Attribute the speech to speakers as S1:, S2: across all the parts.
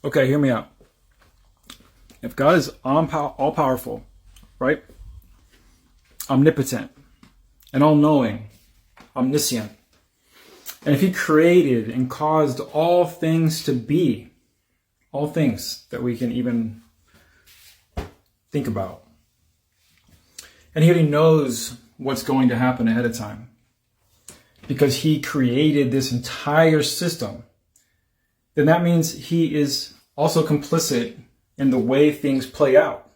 S1: Okay, hear me out. If God is all-powerful, right? Omnipotent and all-knowing, omniscient, and if he created and caused all things to be, all things that we can even think about, and he already knows what's going to happen ahead of time because he created this entire system, then that means he is also complicit in the way things play out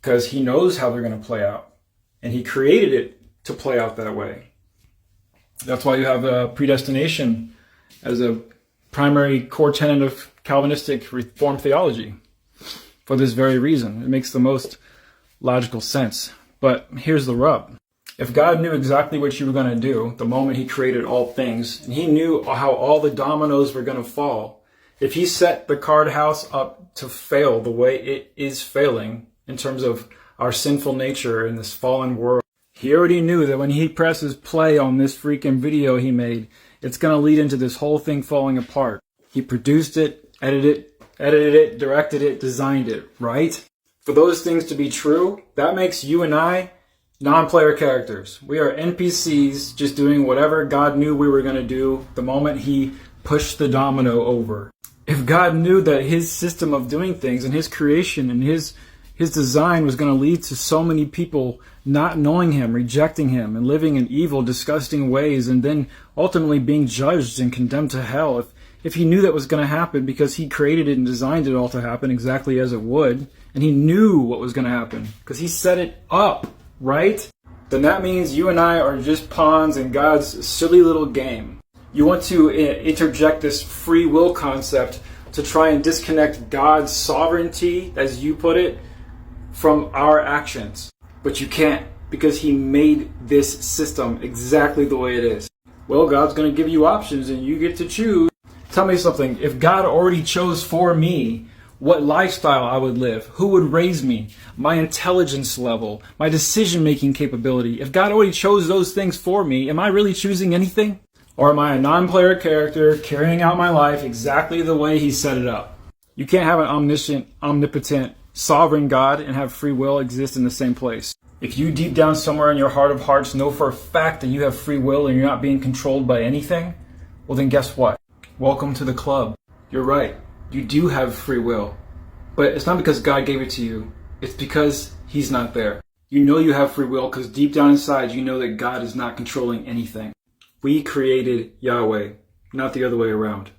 S1: because he knows how they're going to play out and he created it to play out that way. That's why you have predestination as a primary core tenet of Calvinistic Reformed theology for this very reason. It makes the most logical sense. But here's the rub. If God knew exactly what you were going to do the moment he created all things, and he knew how all the dominoes were going to fall, if he set the card house up to fail the way it is failing in terms of our sinful nature in this fallen world, he already knew that when he presses play on this freaking video he made, it's going to lead into this whole thing falling apart. He produced it, edited it, directed it, designed it, right? For those things to be true, that makes you and I non-player characters. We are NPCs just doing whatever God knew we were going to do the moment he pushed the domino over. If God knew that his system of doing things and his creation and his design was going to lead to so many people not knowing him, rejecting him, and living in evil, disgusting ways, and then ultimately being judged and condemned to hell, if he knew that was going to happen because he created it and designed it all to happen exactly as it would, and he knew what was going to happen because he set it up, right? Then that means you and I are just pawns in God's silly little game. You want to interject this free will concept to try and disconnect God's sovereignty, as you put it, from our actions. But you can't because he made this system exactly the way it is. Well, God's going to give you options and you get to choose. Tell me something. If God already chose for me what lifestyle I would live, who would raise me, my intelligence level, my decision-making capability, if God already chose those things for me, am I really choosing anything? Or am I a non-player character carrying out my life exactly the way he set it up? You can't have an omniscient, omnipotent, sovereign God and have free will exist in the same place. If you deep down somewhere in your heart of hearts know for a fact that you have free will and you're not being controlled by anything, well then guess what? Welcome to the club. You're right. You do have free will. But it's not because God gave it to you. It's because he's not there. You know you have free will because deep down inside you know that God is not controlling anything. We created Yahweh, not the other way around.